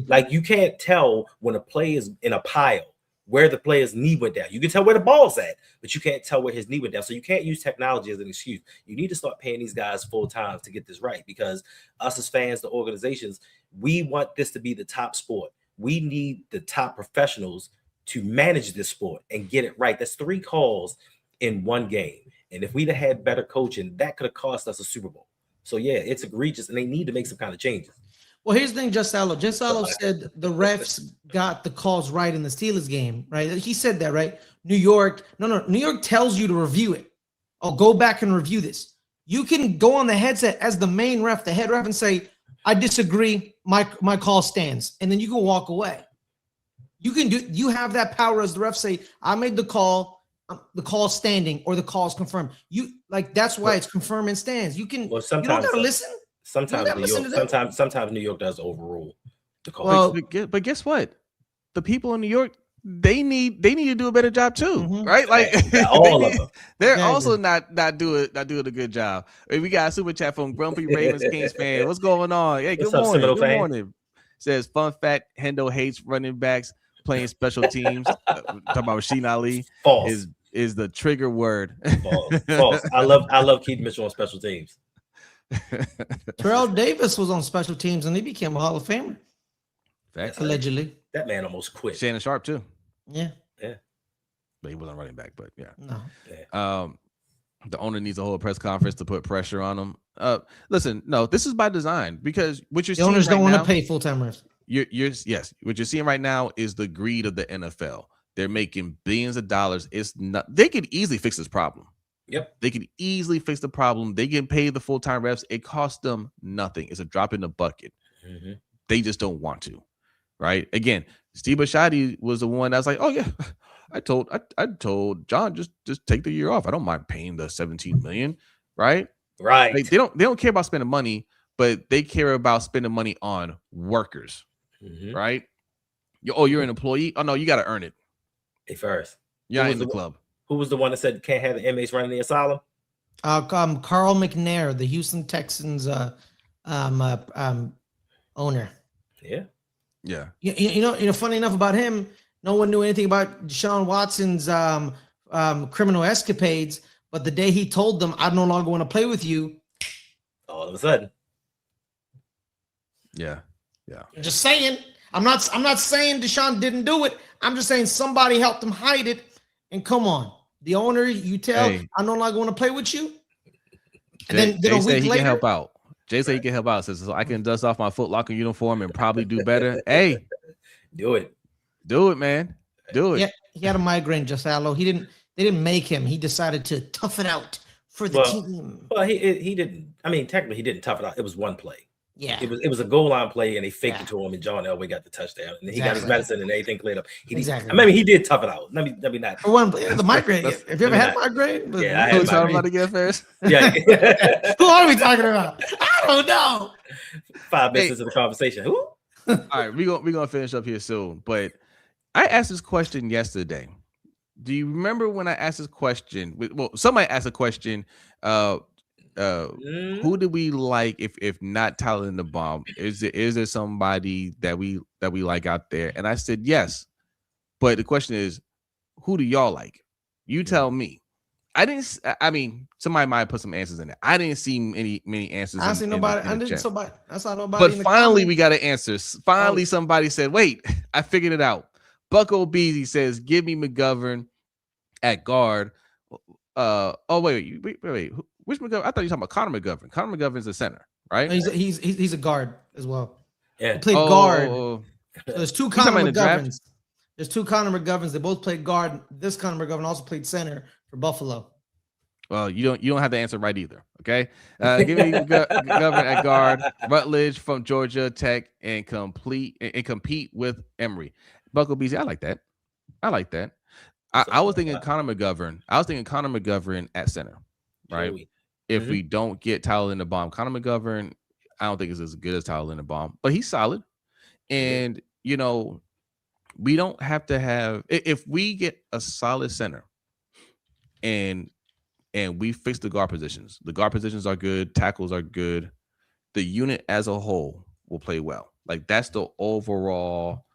Like you can't tell when a play is in a pile where the player's knee went down. You can tell where the ball's at, but you can't tell where his knee went down. So you can't use technology as an excuse. You need to start paying these guys full time to get this right, because us as fans, the organizations, we want this to be the top sport. We need the top professionals to manage this sport and get it right. That's 3 calls in one game. And if we'd have had better coaching, that could have cost us a Super Bowl. So yeah, it's egregious, and they need to make some kind of changes. Well, here's the thing, Just Allo said the refs got the calls right in the Steelers game, right? He said that, right? New York tells you to review it. Oh, go back and review this. You can go on the headset as the main ref, the head ref, and say, I disagree, my call stands. And then you can walk away. You have that power as the ref, say, I made the call standing, or the call is confirmed. That's why it's confirmed and stands. You don't gotta listen. Sometimes New York does overrule the call. Well, but guess what? The people in New York, they need to do a better job too, right? Like all of them. They're also not doing a good job. Hey, we got a super chat from Grumpy Ravens Kings fan. What's going on? Hey, good morning. Says, fun fact, Hendo hates running backs playing special teams. Talking about Rasheen Ali. False. Is the trigger word. False. I love Keith Mitchell on special teams. Terrell Davis was on special teams and he became a Hall of Famer. Facts. Allegedly. That man almost quit. Shannon Sharp too. Yeah. But he wasn't running back, but yeah. No. Yeah. The owner needs a whole press conference to put pressure on him. Listen, no, this is by design, because what you're seeing owners right don't want now, to pay full-time refs. What you're seeing right now is the greed of the NFL. They're making billions of dollars. They could easily fix this problem. Yep. They could easily fix the problem. They can pay the full-time refs. It costs them nothing. It's a drop in the bucket. They just don't want to. Right? Again, Steve Bisciotti was the one that's like, oh yeah, I told John just take the year off. I don't mind paying the $17 million. Right? Right. Like, they don't care about spending money, but they care about spending money on workers. Right? You're an employee. Oh no, you got to earn it. Hey, first, you're in the club. Who was the one that said can't have the inmates running the asylum? Carl McNair, the Houston Texans owner. Yeah. Funny enough about him, no one knew anything about Deshaun Watson's criminal escapades. But the day he told them, I no longer want to play with you, all of a sudden. Yeah. Just saying. I'm not saying Deshaun didn't do it. I'm just saying somebody helped him hide it. And come on, the owner, you tell, I no longer want to play with you. And Jay said he can help out. Jay said he can help out. Says, so I can dust off my Foot Locker uniform and probably do better. Hey, do it, man. Do it. Yeah, he had a migraine, Just Allo. They didn't make him. He decided to tough it out for the team. Well, he didn't. I mean, technically, he didn't tough it out. It was one play. Yeah, it was a goal line play, and they faked it to him, and John Elway got the touchdown, and he got his medicine, and everything cleared up. He did tough it out. Let me not. For one, the migraine. Have you ever had migraine? Yeah, I had talking about again first. Yeah. Who are we talking about? I don't know. 5 minutes into the conversation. Who? All right, we're gonna finish up here soon, but I asked this question yesterday. Do you remember when I asked this question? Well, somebody asked a question. Who do we like if not Tyler Linderbaum? Is there somebody that we like out there? And I said yes. But the question is, who do y'all like? You tell me. I mean, somebody might put some answers in there. I didn't see many answers. I see nobody. I didn't. Somebody. I saw nobody. But finally, we got an answer. Finally, somebody said, "Wait, I figured it out." Bucko Beasy says, "Give me McGovern at guard." Wait. Which McGovern? I thought you were talking about Connor McGovern. Connor McGovern's a center, right? He's a guard as well. Yeah, he played guard. So there's two Connor McGoverns. There's two Connor McGoverns. They both played guard. This Connor McGovern also played center for Buffalo. Well, you don't have the answer right either. Okay, give me McGovern at guard. Rutledge from Georgia Tech and compete with Emory. Bucko Beasy, I like that. I was thinking Connor McGovern. I was thinking Connor McGovern at center, right? If we don't get Tyler Linderbaum, Connor McGovern, I don't think is as good as Tyler Linderbaum, but he's solid. And we don't have to have, if we get a solid center and we fix the guard positions are good, tackles are good, the unit as a whole will play well. Like that's the overall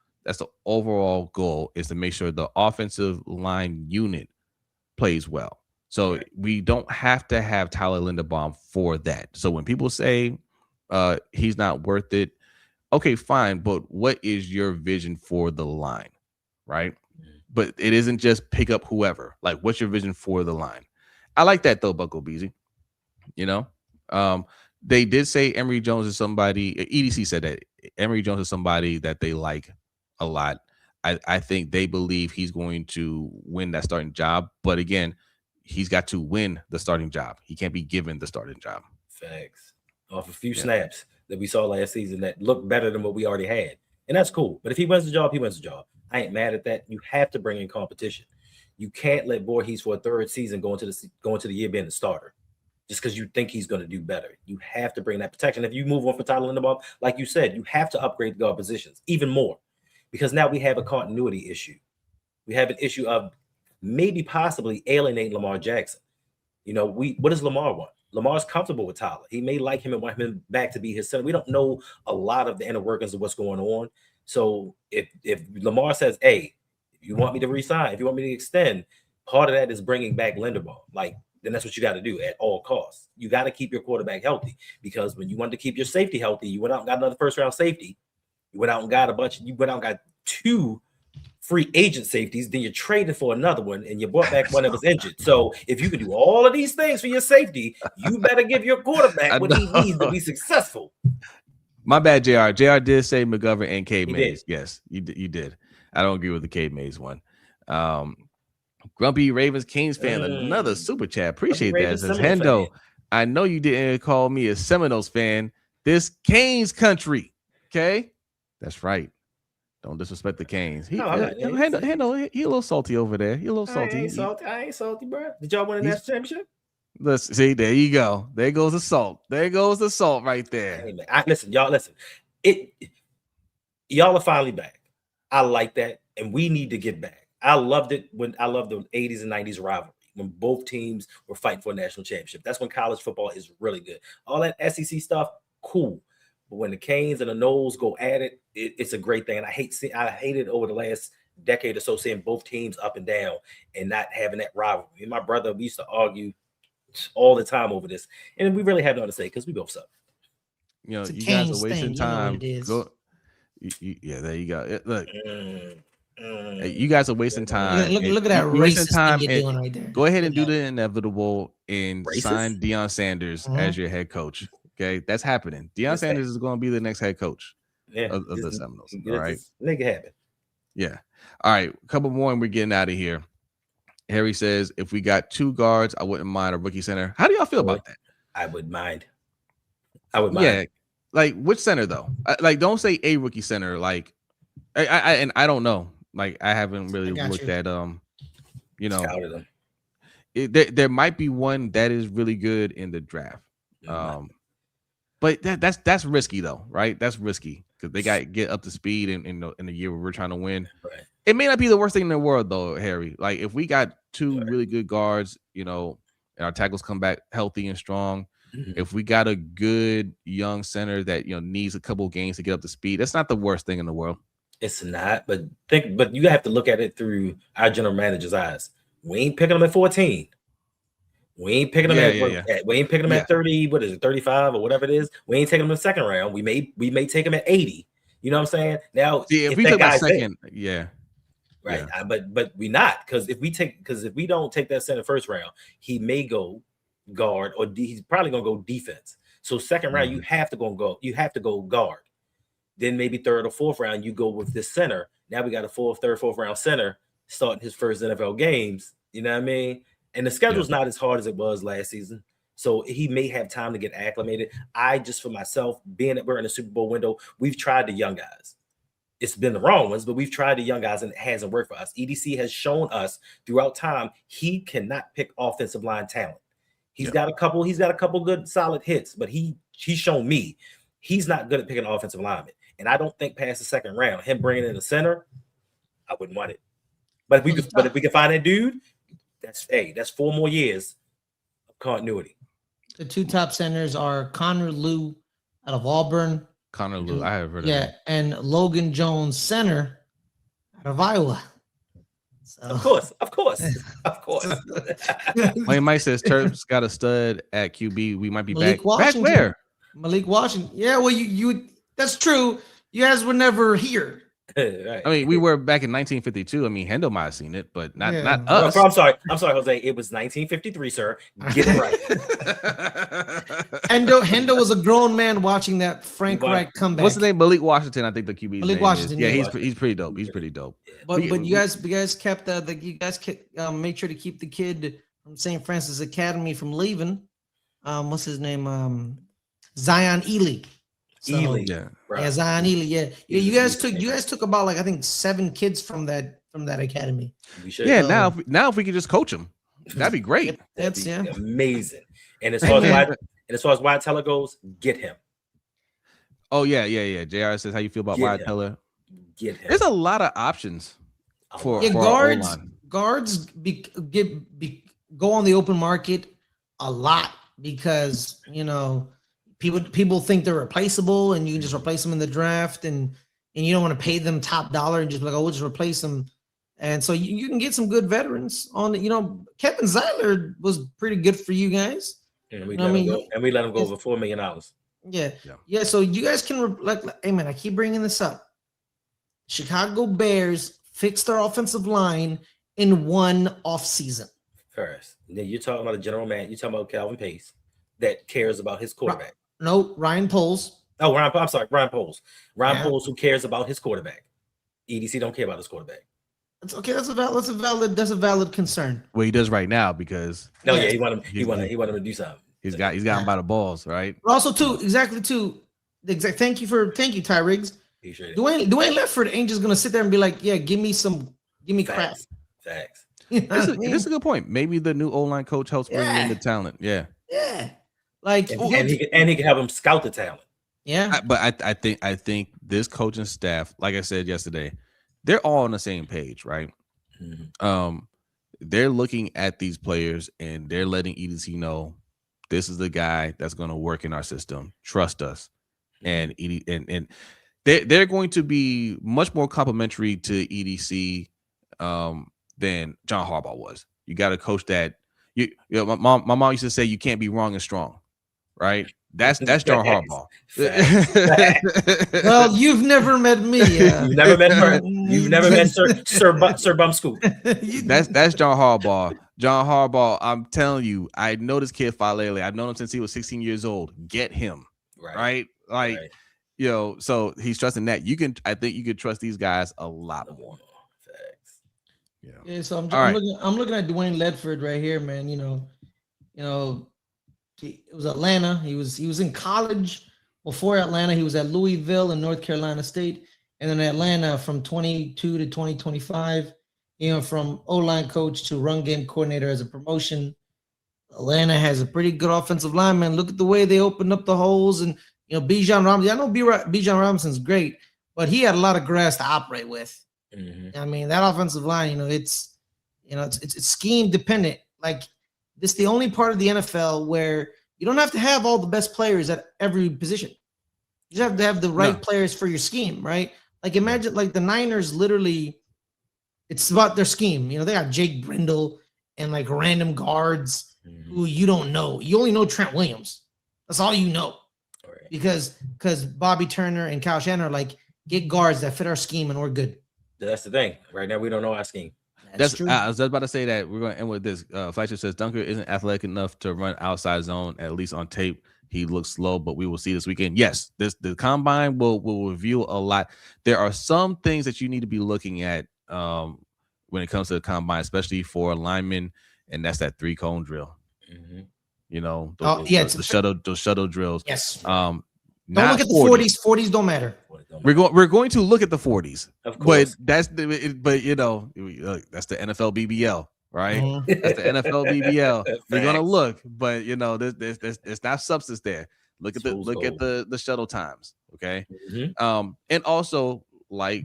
goal, is to make sure the offensive line unit plays well. So we don't have to have Tyler Linderbaum for that. So when people say he's not worth it, okay, fine. But what is your vision for the line, right? But it isn't just pick up whoever. Like, what's your vision for the line? I like that though, Bucko Beasy. They did say Emory Jones is somebody. EDC said that Emory Jones is somebody that they like a lot. I think they believe he's going to win that starting job. But again, he's got to win the starting job. He can't be given the starting job. Facts. Off a few snaps that we saw last season that looked better than what we already had. And that's cool. But if he wins the job, he wins the job. I ain't mad at that. You have to bring in competition. You can't let Voorhees for a third season go into the year being the starter just because you think he's going to do better. You have to bring that protection. If you move on for Tyler Linderbaum, like you said, you have to upgrade the guard positions even more, because now we have a continuity issue. We have an issue of maybe possibly alienating Lamar Jackson. What does Lamar want? Lamar's comfortable with Tyler. He may like him and want him back to be his son. We don't know a lot of the inner workings of what's going on. So if Lamar says, hey, if you want me to resign, if you want me to extend, part of that is bringing back Linderbaum. Then that's what you got to do at all costs. You got to keep your quarterback healthy, because when you want to keep your safety healthy, you went out and got another first-round safety. You went out and got two free agent safeties, then you're trading for another one, and you brought back one that was injured. So if you can do all of these things for your safety, you better give your quarterback what he needs to be successful. My bad, JR. JR did say McGovern and Cade Mays. Yes, you did. I don't agree with the Cade Mays one. Grumpy Ravens Kings fan, another super chat. Appreciate that. Says Hendo, I know you didn't call me a Seminoles fan. This Canes country. Okay, that's right. Don't disrespect the Canes. Hendo, he a little salty over there. He a little salty. I ain't salty, bro. Did y'all win a national championship? Let's see. There you go. There goes the salt. There goes the salt right there. Hey, man, listen. Y'all are finally back. I like that, and we need to get back. I loved it when I loved the 80s and 90s rivalry when both teams were fighting for a national championship. That's when college football is really good. All that SEC stuff, cool. But when the Canes and the Noles go at it, it's a great thing. And I hate it over the last decade or so, seeing both teams up and down and not having that rivalry. Me and my brother, we used to argue all the time over this, and we really have nothing to say because we both suck. You guys are wasting time. Yeah, there you go. Look, you guys are wasting time. Look at that racist thing you're doing right there. Go ahead and do the inevitable and sign Deion Sanders as your head coach. Okay, that's happening. Deion Sanders is going to be the next head coach of the Seminoles. All right, make it happen. Yeah. All right, a couple more and we're getting out of here. Harry says, if we got two guards, I wouldn't mind a rookie center. How do y'all feel about that? I would mind. Yeah, like which center though? Don't say a rookie center. Like, I don't know. Like, I haven't really looked at there might be one that is really good in the draft. But that's risky though, right? That's risky because they got to get up to speed in the year where we're trying to win. Right. It may not be the worst thing in the world, though, Harry. Like, if we got two really good guards, and our tackles come back healthy and strong, if we got a good young center that needs a couple games to get up to speed, that's not the worst thing in the world. It's not, but you have to look at it through our general manager's eyes. We ain't picking them at 14. We ain't picking them we ain't picking them at 30. What is it, 35 or whatever it is? We ain't taking them in the second round. We may take them at 80. You know what I'm saying? Now, if we took that second, right. Yeah. But we not, because if we don't take that center first round, he may go guard, or he's probably gonna go defense. So second round, you have to go guard. Then maybe third or fourth round, you go with this center. Now we got a third, fourth round center starting his first NFL games. You know what I mean? And the schedule's not as hard as it was last season. So he may have time to get acclimated. For myself, being that we're in the Super Bowl window, we've tried the young guys. It's been the wrong ones, but we've tried the young guys and it hasn't worked for us. EDC has shown us throughout time he cannot pick offensive line talent. He's got a couple good solid hits, but he's shown me he's not good at picking offensive linemen. And I don't think past the second round, him bringing in the center, I wouldn't want it. But if we can find that dude, that's 4 more years of continuity. The two top centers are Connor Lew out of Auburn. Connor Lew, I have heard of him. And Logan Jones, center out of Iowa. So. Of course. Wayne Mike says Terps got a stud at QB. We might be Malik back. Washington. Back where? Malik Washington. Yeah, well, you that's true. You guys were never here. Right. I mean, we were back in 1952. I mean, Hendo might have seen it, but not us. I'm sorry, Jose. It was 1953, sir. Get it right. Hendo was a grown man watching that Frank Reich comeback. What's the name? Malik Washington. I think the QB. Malik Washington. Yeah, he's pretty dope. He's pretty dope. But you guys kept made sure to keep the kid from St. Francis Academy from leaving. What's his name? Zion Ely. Ely. Yeah, Zion Ely. Yeah. You guys took about I think 7 kids from that academy. Yeah. Now if we could just coach them, that'd be great. That's amazing. And as far as Wyatt Teller goes, get him. Oh yeah. JR says, how you feel about Wyatt Teller? Get him. There's a lot of options for guards. Guards go on the open market a lot because people think they're replaceable, and you can just replace them in the draft, and you don't want to pay them top dollar and just be like, oh, we'll just replace them. And so you can get some good veterans on it. Kevin Zeitler was pretty good for you guys. And we let him go for $4 million. Yeah. So you guys can hey man, I keep bringing this up. Chicago Bears fixed their offensive line in one offseason. First, then you're talking about a general man. You're talking about Calvin Pace that cares about his quarterback. No, Ryan Poles. Oh, I'm sorry, Ryan Poles. Ryan Poles, who cares about his quarterback. EDC don't care about his quarterback. That's okay. That's a valid concern. Well, he does right now because he wanted him to do something. He's got him by the balls, right? But also thank you, Ty Riggs. Dwayne Lefford ain't just gonna sit there and be like, yeah, give me crap. Facts. This is a good point. Maybe the new O-line coach helps bring in the talent. Yeah. And he can have him scout the talent. Yeah. But I think this coaching staff, like I said yesterday, they're all on the same page, right? Mm-hmm. They're looking at these players and they're letting EDC know this is the guy that's going to work in our system. Trust us. And they're going to be much more complimentary to EDC than John Harbaugh was. You got a coach that my mom used to say you can't be wrong and strong, right? That's John Harbaugh. Well, you've never met me. You've never met her. You've never met Sir Bum Scoop. That's John Harbaugh. John Harbaugh, I'm telling you, I know this kid Falele. I've known him since he was 16 years old. Get him. Right? So he's trusting that. I think you could trust these guys a lot more. Yeah, so I'm looking at Dwayne Ledford right here, man. It was Atlanta. He was in college before Atlanta. He was at Louisville and North Carolina State, and then Atlanta from 22 to 2025. From O-line coach to run game coordinator as a promotion. Atlanta has a pretty good offensive line, man. Look at the way they opened up the holes, and Bijan Robinson. I know Bijan Robinson's great, but he had a lot of grass to operate with. I mean, that offensive line, it's scheme dependent. Like, this is the only part of the NFL where you don't have to have all the best players at every position. You just have to have the right players for your scheme, right? Like, imagine like the Niners literally, it's about their scheme. They got Jake Brindle and like random guards who you don't know. You only know Trent Williams. That's all you know. Right. Because Bobby Turner and Kyle Shanahan are like, get guards that fit our scheme and we're good. That's the thing. Right now, we don't know our scheme. That's true. I was just about to say that we're going to end with this. Fletcher says Dunker isn't athletic enough to run outside zone. At least on tape, he looks slow, but we will see this weekend. Yes, the combine will reveal a lot. There are some things that you need to be looking at when it comes to the combine, especially for linemen, and that's that 3-cone drill. Those shuttle drills. Yes. Don't look at the 40s. 40s don't matter. We're going to look at the 40s, of course. But that's the NFL BBL, right? That's the NFL BBL. We're gonna look, but there's not substance there. Look at the shuttle times, okay? And also like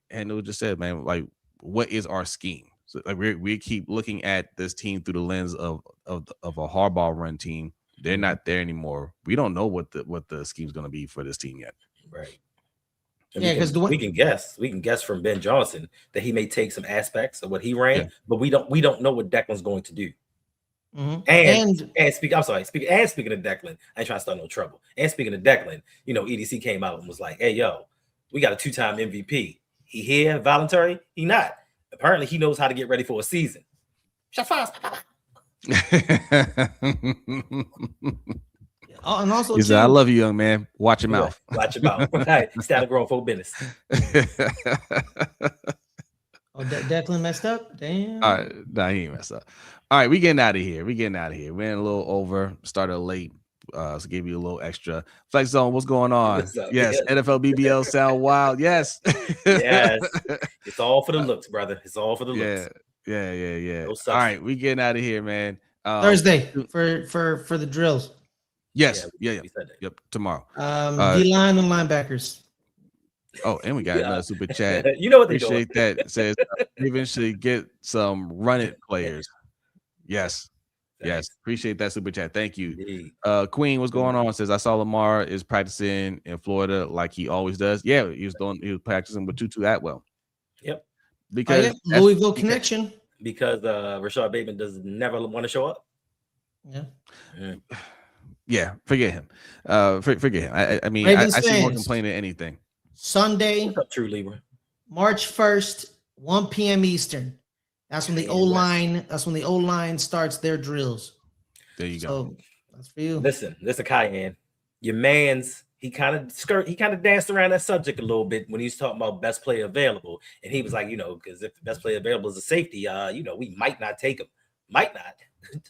Handel just said, man, like, what is our scheme? So like we keep looking at this team through the lens of a hardball run team. They're not there anymore. We don't know what the scheme's going to be for this team yet. Right. Because we can guess. We can guess from Ben Johnson that he may take some aspects of what he ran, but we don't know what Declan's going to do. And speaking of Declan, I ain't trying to start no trouble. And speaking of Declan, EDC came out and was like, "Hey, yo, we got a 2-time MVP. He here, voluntary? He not. Apparently, he knows how to get ready for a season." Shot fast. And also, he said, "I love you, young man. Watch your mouth. Watch your mouth. Right. Stay out of grown folk business." Declan messed up. Damn. All right, nah, he ain't messed up. All right, we getting out of here. We're in a little over. Started late. So give you a little extra. Flex Zone, what's going on? Yes, NFL BBL sound wild. Yes. Yes. It's all for the looks, brother. It's all for the looks. Yeah. No, all right, we getting out of here, man. Thursday for the drills. Yes. Yeah. Yep. Tomorrow. D-line and linebackers. Oh, and we got another super chat. You know what they appreciate that. It says Ravens should get some run it players. Yes. Yes, appreciate that super chat. Thank you. Queen, what's going on? Says I saw Lamar is practicing in Florida like he always does. Yeah, he was practicing with Tutu Atwell. Yep. Because Louisville connection. Because Rashad Bateman does never want to show up. Yeah, forget him. Forget him. I mean, I see more complaining than anything. Sunday, what's up, True Libra? March 1st, 1 p.m. Eastern. That's when the O line starts their drills. There you go. So that's for you. Listen, Cayenne. Your man's he kind of danced around that subject a little bit when he was talking about best player available, and he was like, because if the best player available is a safety, we might not take him. Might not. What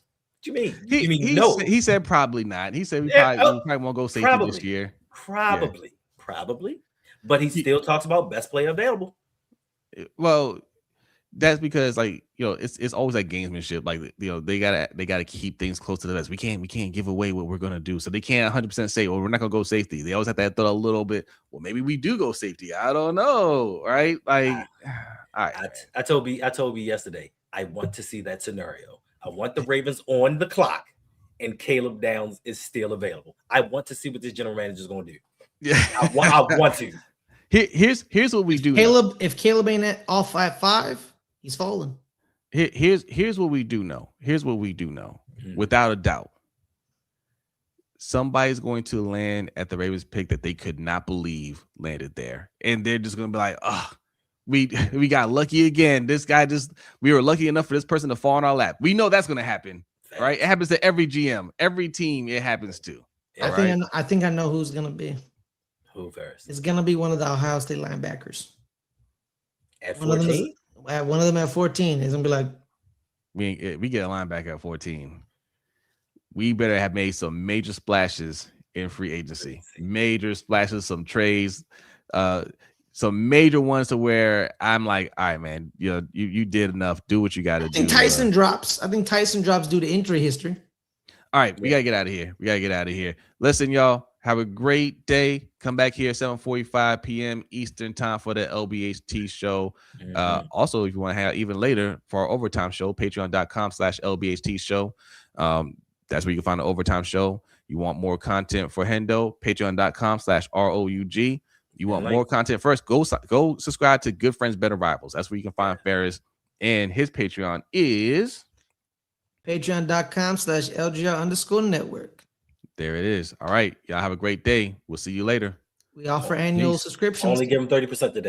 you mean? You mean no? He said probably not. He said we probably won't go safety this year. Probably. But he still talks about best player available. Well, that's because it's always that gamesmanship. They gotta keep things close to the vest. We can't give away what we're gonna do. So they can't 100% say, "Well, we're not gonna go safety." They always have to throw a little bit. Well, maybe we do go safety. I don't know, right? All right. I told you yesterday. I want to see that scenario. I want the Ravens on the clock, and Caleb Downs is still available. I want to see what this general manager is gonna do. Yeah, I want to. Here's what we do. If Caleb ain't off at 5. He's falling. Here's what we do know. Without a doubt. Somebody's going to land at the Ravens pick that they could not believe landed there. And they're just going to be like, we got lucky again. We were lucky enough for this person to fall in our lap. We know that's going to happen, right? It happens to every GM, every team it happens to. I think I know who's going to be. Who first? It's going to be one of the Ohio State linebackers. At 14? One of them at 14 is gonna be like, we get a linebacker at 14. We better have made some major splashes in free agency. Major splashes, some trades, some major ones to where I'm like, all right, man, you did enough. Do what you got to do. I think Tyson drops due to injury history. All right, we gotta get out of here. Listen, y'all. Have a great day. Come back here 7:45 p.m. Eastern time for the LBHT show. Also, if you want to hang out even later for our overtime show, patreon.com/LBHT show. That's where you can find the overtime show. You want more content for Hendo, patreon.com/ROUG. You want more content first, go subscribe to Good Friends, Better Rivals. That's where you can find Ferris. And his Patreon is patreon.com/LGR_network. There it is. All right. Y'all have a great day. We'll see you later. We offer annual subscriptions. Only give them 30% today.